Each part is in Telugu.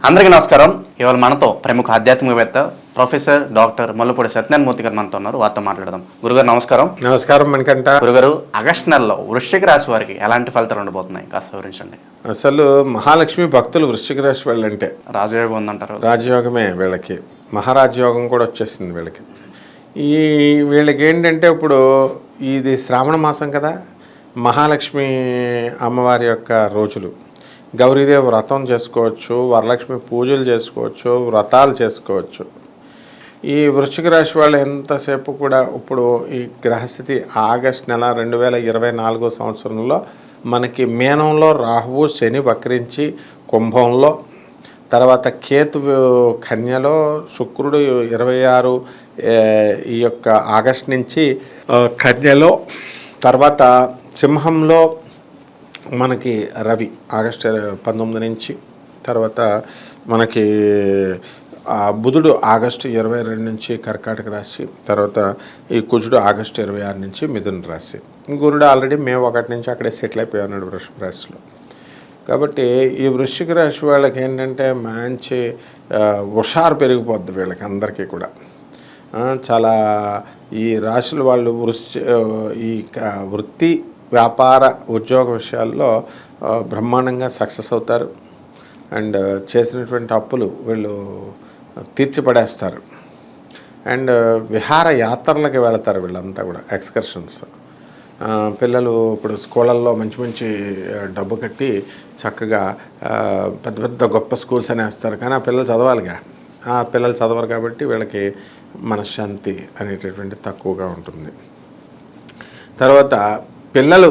అందరికీ నమస్కారం. ఇవాళ మనతో ప్రముఖ ఆధ్యాత్మికవేత్త ప్రొఫెసర్ డాక్టర్ ముల్లపూడి సత్యనారాయణ మూర్తి గారు మనతో ఉన్నారు. వారితో మాట్లాడదాం. గురుగారు నమస్కారం. నమస్కారం మణికంఠ. గురుగారు, ఆగస్టు నెలలో వృశ్చిక రాశి వారికి ఎలాంటి ఫలితాలు ఉండబోతున్నాయి కాస్త వివరించండి. అసలు మహాలక్ష్మి భక్తులు వృశ్చిక రాశి వాళ్ళంటే రాజయోగం ఉందంటారు. రాజయోగమే వీళ్ళకి, మహారాజయోగం కూడా వచ్చేసింది వీళ్ళకి. వీళ్ళకి ఏంటంటే ఇప్పుడు ఇది శ్రావణ మాసం కదా, మహాలక్ష్మి అమ్మవారి యొక్క రోజులు. గౌరీదేవి వ్రతం చేసుకోవచ్చు, వరలక్ష్మి పూజలు చేసుకోవచ్చు, వ్రతాలు చేసుకోవచ్చు. ఈ వృశ్చిక రాశి వాళ్ళు ఎంతసేపు కూడా ఇప్పుడు ఈ గ్రహస్థితి ఆగస్టు నెల 2024 సంవత్సరంలో మనకి మీనంలో రాహువు, శని వక్రించి కుంభంలో, తర్వాత కేతు కన్యలో, శుక్రుడు 26 ఈ యొక్క ఆగస్టు నుంచి కన్యలో, తర్వాత సింహంలో మనకి రవి ఆగస్టు 19 నుంచి, తర్వాత మనకి బుధుడు ఆగస్టు 22 నుంచి కర్కాటక రాశి, తర్వాత ఈ కుజుడు ఆగస్టు 26 నుంచి మిథున రాశి. గురుడు ఆల్రెడీ మే 1 నుంచి అక్కడే సెటిల్ అయిపోయాడు వృషభ రాశిలో. కాబట్టి ఈ వృశ్చిక రాశి వాళ్ళకి ఏంటంటే మంచి హుషారు పెరిగిపోద్ది వీళ్ళకి అందరికీ కూడా. చాలా ఈ రాశుల వాళ్ళు ఈ వృత్తి, వ్యాపార, ఉద్యోగ విషయాల్లో బ్రహ్మాండంగా సక్సెస్ అవుతారు. అండ్ చేసినటువంటి అప్పులు వీళ్ళు తీర్చిపడేస్తారు. అండ్ విహార యాత్రలకి వెళతారు వీళ్ళంతా కూడా, ఎక్స్కర్షన్స్. పిల్లలు ఇప్పుడు స్కూళ్ళల్లో మంచి మంచి డబ్బు కట్టి చక్కగా పెద్ద పెద్ద గొప్ప స్కూల్స్ అని వేస్తారు. కానీ ఆ పిల్లలు చదవాలిగా, ఆ పిల్లలు చదవరు కాబట్టి వీళ్ళకి మనశ్శాంతి అనేటటువంటి తక్కువగా ఉంటుంది. తర్వాత పిల్లలు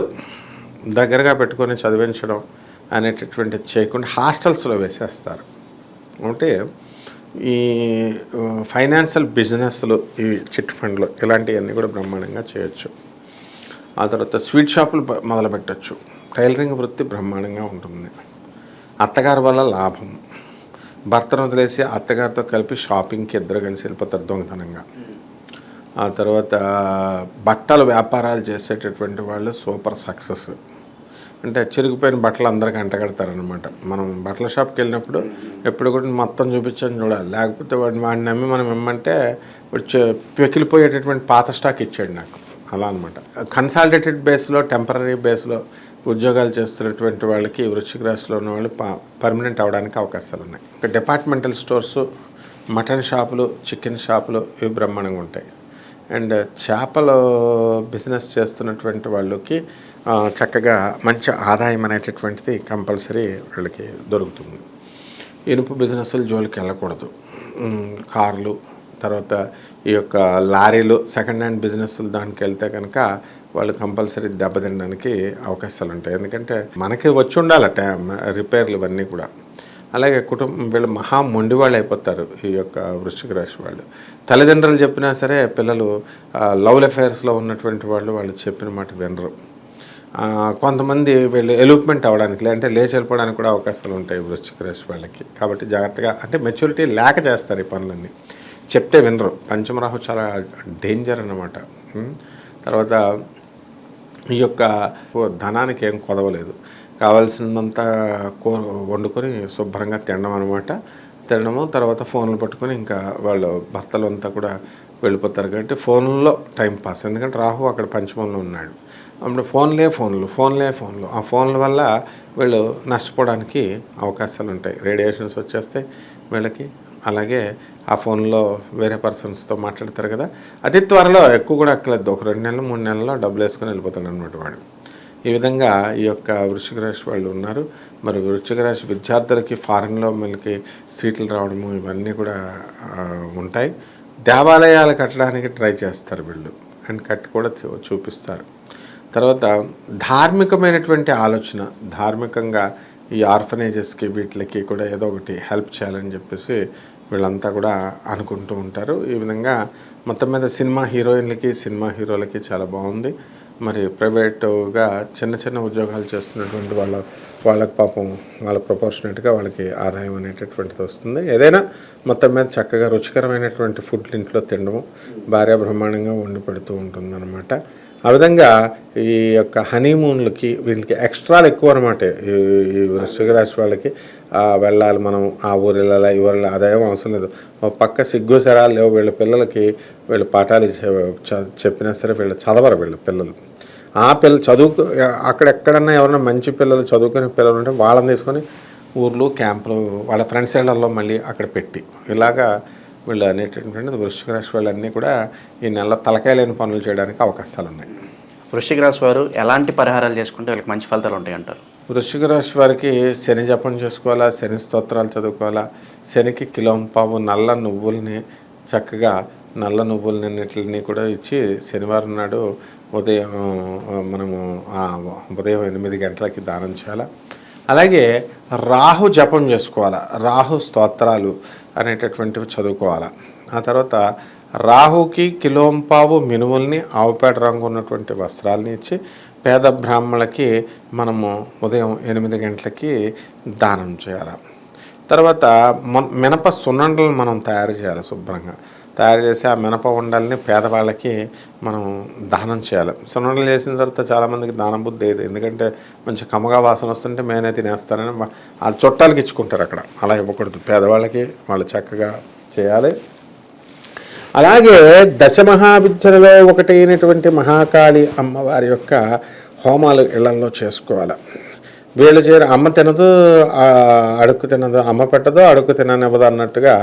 దగ్గరగా పెట్టుకొని చదివించడం అనేటటువంటి చేయకుండా హాస్టల్స్లో వేసేస్తారు. అంటే ఈ ఫైనాన్షియల్ బిజినెస్లు, ఈ చిట్ ఫండ్లు, ఇలాంటివన్నీ కూడా బ్రహ్మాండంగా చేయొచ్చు. ఆ తర్వాత స్వీట్ షాపులు మొదలుపెట్టచ్చు. టైలరింగ్ వృత్తి బ్రహ్మాండంగా ఉంటుంది. అత్తగారి వల్ల లాభం. భర్తను వదిలేసి అత్తగారితో కలిపి షాపింగ్కి ఇద్దరు కలిసి వెళ్ళిపోతారు దొంగతనంగా. ఆ తర్వాత బట్టలు వ్యాపారాలు చేసేటటువంటి వాళ్ళు సూపర్ సక్సెస్. అంటే చిరిగిపోయిన బట్టలు అందరికీ అంటగడతారనమాట. మనం బట్టల షాప్కి వెళ్ళినప్పుడు ఎప్పుడు కూడా మొత్తం చూపించని చూడాలి, లేకపోతే వాడిని నమ్మి మనం ఇమ్మంటే పెకిలిపోయేటటువంటి పాత స్టాక్ ఇచ్చాడు నాకు, అలా అనమాట. కన్సాలిడేటెడ్ బేస్లో, టెంపరీ బేస్లో ఉద్యోగాలు చేస్తున్నటువంటి వాళ్ళకి వృశ్చిక రాశిలో ఉన్న వాళ్ళు పర్మనెంట్ అవ్వడానికి అవకాశాలు ఉన్నాయి. ఇంకా డిపార్ట్మెంటల్ స్టోర్సు, మటన్ షాపులు, చికెన్ షాపులు ఇవి బ్రహ్మాండంగా ఉంటాయి. అండ్ చేపలు బిజినెస్ చేస్తున్నటువంటి వాళ్ళకి చక్కగా మంచి ఆదాయం అనేటటువంటిది కంపల్సరీ వాళ్ళకి దొరుకుతుంది. ఇనుపు బిజినెస్లు జోలికి వెళ్ళకూడదు. కార్లు, తర్వాత ఈ యొక్క లారీలు, సెకండ్ హ్యాండ్ బిజినెస్లు దానికి వెళ్తే కనుక వాళ్ళు కంపల్సరీ దెబ్బతినడానికి అవకాశాలు ఉంటాయి. ఎందుకంటే మనకి వచ్చి ఉండాలి రిపేర్లు ఇవన్నీ కూడా. అలాగే వీళ్ళు మహా మొండి వాళ్ళు అయిపోతారు ఈ యొక్క వృశ్చిక రాశి వాళ్ళు. తల్లిదండ్రులు చెప్పినా సరే పిల్లలు లవ్ అఫైర్స్లో ఉన్నటువంటి వాళ్ళు చెప్పిన మాట వినరు. కొంతమంది వీళ్ళు ఎలూప్మెంట్ అవ్వడానికి, లేదంటే లేచి వెళ్ళిపోవడానికి కూడా అవకాశాలు ఉంటాయి వృశ్చిక రాశి వాళ్ళకి. కాబట్టి జాగ్రత్తగా, అంటే మెచ్యూరిటీ లేక చేస్తారు ఈ పనులన్నీ, చెప్తే వినరు. పంచమరాహు చాలా డేంజర్ అన్నమాట. తర్వాత ఈ యొక్క ధనానికి ఏం కొదవలేదు, కావాల్సినంత వండుకొని శుభ్రంగా తినడం అనమాట. తినడము, తర్వాత ఫోన్లు పట్టుకొని ఇంకా వాళ్ళు భర్తలు అంతా కూడా వెళ్ళిపోతారు. కాబట్టి ఫోన్లో టైంపాస్. ఎందుకంటే రాహు అక్కడ పంచమంలో ఉన్నాడు. అప్పుడు ఫోన్లే ఫోన్లు. ఆ ఫోన్ల వల్ల వీళ్ళు నష్టపోవడానికి అవకాశాలు ఉంటాయి. రేడియేషన్స్ వచ్చేస్తాయి వీళ్ళకి. అలాగే ఆ ఫోన్లో వేరే పర్సన్స్తో మాట్లాడతారు కదా, అతి త్వరలో ఎక్కువ కూడా అక్కలేదు, ఒక 2 నెలలు 3 నెలల్లో డబ్బులు వేసుకొని వెళ్ళిపోతాడు అనమాట వాడు. ఈ విధంగా ఈ యొక్క వృశ్చిక రాశి వాళ్ళు ఉన్నారు. మరి వృశ్చిక రాశి విద్యార్థులకి ఫారెన్లో మనకి సీట్లు రావడము ఇవన్నీ కూడా ఉంటాయి. దేవాలయాలు కట్టడానికి ట్రై చేస్తారు వీళ్ళు, అండ్ కట్టి కూడా చూపిస్తారు. తర్వాత ధార్మికమైనటువంటి ఆలోచన, ధార్మికంగా ఈ ఆర్ఫనేజెస్కి వీటికి కూడా ఏదో ఒకటి హెల్ప్ చేయాలని చెప్పేసి వీళ్ళంతా కూడా అనుకుంటూ ఉంటారు. ఈ విధంగా మొత్తం మీద సినిమా హీరోయిన్లకి, సినిమా హీరోలకి చాలా బాగుంది. మరి ప్రైవేటుగా చిన్న చిన్న ఉద్యోగాలు చేస్తున్నటువంటి వాళ్ళకి పాపం వాళ్ళ ప్రపోర్షనేట్గా వాళ్ళకి ఆదాయం అనేటటువంటిది వస్తుంది. ఏదైనా మొత్తం మీద చక్కగా రుచికరమైనటువంటి ఫుడ్ ఇంట్లో తినడము, భార్య బ్రహ్మాండంగా వండి పెడుతూ ఉంటుందన్నమాట. ఆ విధంగా ఈ యొక్క హనీమూన్లకి వీళ్ళకి ఎక్స్ట్రాలు ఎక్కువ అనమాట. ఈ వృశ్చిక రాశి వాళ్ళకి వెళ్ళాలి, మనం ఆ ఊరు వెళ్ళాలి, ఈ ఊరు అదేం అవసరం లేదు. పక్క సిగ్గు శరాలు లేవు వీళ్ళ పిల్లలకి. వీళ్ళు పాఠాలు చెప్పినా సరే వీళ్ళు చదవరు. వీళ్ళ పిల్లలు చదువుకు అక్కడెక్కడన్నా ఎవరైనా మంచి పిల్లలు చదువుకునే పిల్లలు ఉంటే వాళ్ళని తీసుకొని ఊర్లు క్యాంపులు వాళ్ళ ఫ్రెండ్స్ ఇళ్లలో మళ్ళీ అక్కడ పెట్టి ఇలాగా వీళ్ళు అనేటటువంటి వృశ్చిక రాశి వాళ్ళన్నీ కూడా ఈ నెల తలకాయ లేని పనులు చేయడానికి అవకాశాలు ఉన్నాయి. వృశ్చిక రాశి వారు ఎలాంటి పరిహారాలు చేసుకుంటే వాళ్ళకి మంచి ఫలితాలు ఉంటాయి అంటారు? వృశ్చిక రాశి వారికి శని జపం చేసుకోవాలా, శని స్తోత్రాలు చదువుకోవాలా, శనికి కిలోంపావు నల్ల నువ్వుల్ని చక్కగా నల్ల నువ్వులన్నిటిని కూడా ఇచ్చి శనివారం నాడు ఉదయం మనము ఉదయం 8 గంటలకి దానం చేయాలా. అలాగే రాహు జపం చేసుకోవాలా, రాహు స్తోత్రాలు అనేటటువంటివి చదువుకోవాలా. ఆ తర్వాత రాహుకి కిలోంపావు మినుముల్ని ఆవుపేట రంగు ఉన్నటువంటి వస్త్రాలని ఇచ్చి పేద బ్రాహ్మణులకి మనము ఉదయం 8 గంటలకి దానం చేయాలి. తర్వాత మినప సున్నుండలు మనం తయారు చేయాలి. శుభ్రంగా తయారు చేసి ఆ మినప ఉండల్ని పేదవాళ్ళకి మనం దానం చేయాలి. సున్నుండలు చేసిన తర్వాత చాలామందికి దానం బుద్ధి లేదు. ఎందుకంటే మంచి కమ్మగా వాసన వస్తుంటే మేనే తినేస్తారని ఆ చుట్టాలకి ఇచ్చుకుంటారు. అక్కడ అలా ఇవ్వకూడదు. పేదవాళ్ళకి వాళ్ళు చక్కగా చేయాలి. అలాగే దశమహావిద్యలలో ఒకటి అయినటువంటి మహాకాళి అమ్మవారి యొక్క హోమాలు ఇళ్లలో చేసుకోవాలి. వీళ్ళు చేయరు. అమ్మ తినదు, అడుక్కు తినదు, అమ్మ పెట్టదు, అడుక్కు తిననివ్వదు అన్నట్టుగా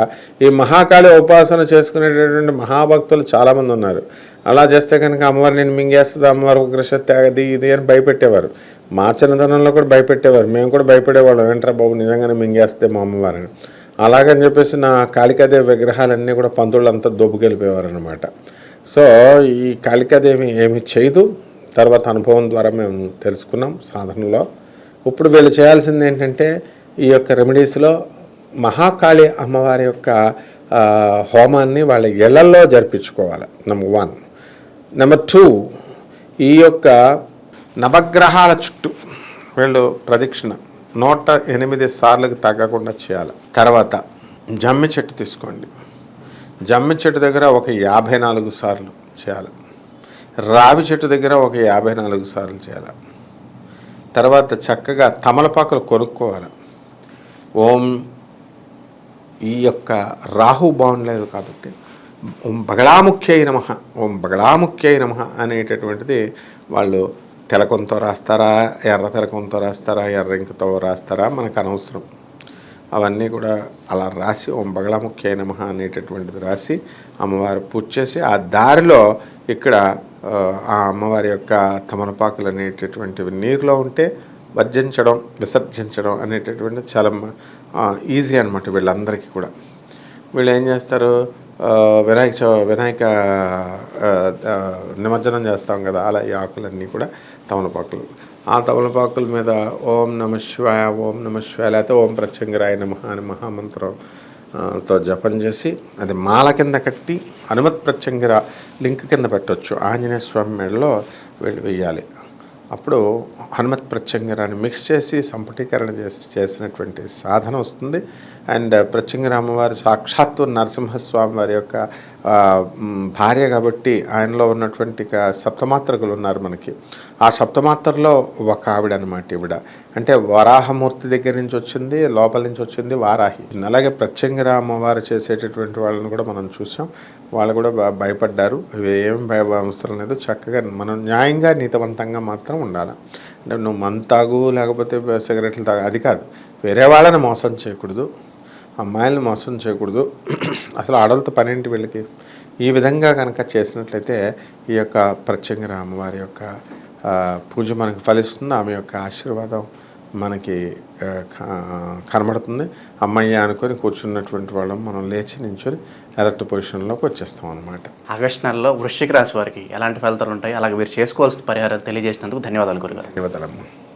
ఈ మహాకాళి ఉపాసన చేసుకునేటటువంటి మహాభక్తులు చాలామంది ఉన్నారు. అలా చేస్తే కనుక అమ్మవారు నేను మింగేస్తుంది, అమ్మవారు ఉగ్రశక్తి అది ఇది అని భయపెట్టేవారు. మా చిన్నతనంలో కూడా భయపెట్టేవారు. మేము కూడా భయపడేవాళ్ళం, ఏంట్రా బాబు నిజంగానే మింగేస్తే మా అమ్మవారిని. అలాగని చెప్పేసి నా కాళికాదేవి విగ్రహాలన్నీ కూడా పంతుళ్ళంతా దొబ్బుకెళ్ళిపోయేవారు అనమాట. సో ఈ కాళికాదేవి ఏమి చేయదు. తర్వాత అనుభవం ద్వారా మేము తెలుసుకున్నాం సాధనలో. ఇప్పుడు వీళ్ళు చేయాల్సింది ఏంటంటే ఈ యొక్క రెమెడీస్లో మహాకాళి అమ్మవారి యొక్క హోమాన్ని వాళ్ళ ఇళ్లల్లో జరిపించుకోవాలి. నెంబర్ 1. నెంబర్ 2, ఈ యొక్క నవగ్రహాల చుట్టూ వీళ్ళు ప్రదక్షిణ 108 సార్లకు తగ్గకుండా చేయాలి. తర్వాత జమ్మి చెట్టు తీసుకోండి. జమ్మి చెట్టు దగ్గర ఒక 54 సార్లు చేయాలి. రావి చెట్టు దగ్గర ఒక 54 సార్లు చేయాలి. తర్వాత చక్కగా తమలపాకులు కొనుక్కోవాలి. ఓం ఈ యొక్క రాహు బాగుండలేదు కాబట్టి ఓం బగళాముఖ్యై నమః, ఓం బగళాముఖ్యై నమః అనేటటువంటిది వాళ్ళు తెలకొంతో రాస్తారా, ఎర్ర తెలకొంతో రాస్తారా, ఎర్ర ఇంకుతో రాస్తారా మనకు అనవసరం. అవన్నీ కూడా అలా రాసి ఓం బగళాముఖ్యై నమః అనేటటువంటిది రాసి అమ్మవారు పూజ చేసి ఆ దారిలో ఇక్కడ ఆ అమ్మవారి యొక్క తమలపాకులు అనేటటువంటివి నీరులో ఉంటే వర్జించడం, విసర్జించడం అనేటటువంటి చాలా ఈజీ అనమాట వీళ్ళందరికీ కూడా. వీళ్ళు ఏం చేస్తారు, వినాయక నిమజ్జనం చేస్తాం కదా, అలా ఈ ఆకులన్నీ కూడా తమలపాకులు. ఆ తమలపాకుల మీద ఓం నమ శివాయ, ఓం నమ శివాయ లేకపోతే ఓం ప్రత్యంగరాయ నమః అని మహామంత్రంతో జపం చేసి అది మాల కింద కట్టి హనుమత్ ప్రత్యంగర లింక్ కింద పెట్టవచ్చు. ఆంజనేయ స్వామి మెడలో వీళ్ళు వేయాలి. అప్పుడు హనుమత్ ప్రత్యంగరాన్ని మిక్స్ చేసి సంపుటీకరణ చేసినటువంటి సాధన వస్తుంది. అండ్ ప్రత్యంగర అమ్మవారి సాక్షాత్తు నరసింహస్వామి వారి యొక్క భార్య కాబట్టి ఆయనలో ఉన్నటువంటి సప్తమాత్రకులు ఉన్నారు మనకి. ఆ సప్తమాత్రలో ఒక ఆవిడ అనమాట ఈవిడ. అంటే వరాహమూర్తి దగ్గర నుంచి వచ్చింది, లోపల నుంచి వచ్చింది వారాహి. అలాగే ప్రత్యంగర అమ్మవారు చేసేటటువంటి వాళ్ళని కూడా మనం చూసాం. వాళ్ళు కూడా భయపడ్డారు. ఏం అవసరం లేదు, చక్కగా మనం న్యాయంగా నీతివంతంగా మాత్రం ఉండాలి. అంటే నువ్వు మంతాగు లేకపోతే సిగరెట్లు తాగు అది కాదు. వేరే వాళ్ళని మోసం చేయకూడదు, అమ్మాయిలను మోసం చేయకూడదు. అసలు ఆడలతో పనేంటి వీళ్ళకి. ఈ విధంగా కనుక చేసినట్లయితే ఈ యొక్క ప్రత్యంగర అమ్మవారి యొక్క పూజ మనకు ఫలిస్తుంది. ఆమె యొక్క ఆశీర్వాదం మనకి కనబడుతుంది. అమ్మయ్య అనుకొని కూర్చున్నటువంటి వాళ్ళం మనం లేచి నించుని ఎలర్ట్ పొజిషన్లోకి వచ్చేస్తాం అనమాట. ఆగస్టు నెలలో వృశ్చిక రాశి వారికి ఎలాంటి ఫలితాలు ఉంటాయి, అలాగే మీరు చేసుకోవాల్సిన పరిహారాలు తెలియజేసినందుకు ధన్యవాదాలు గురుగారు. ధన్యవాదాలమ్మా.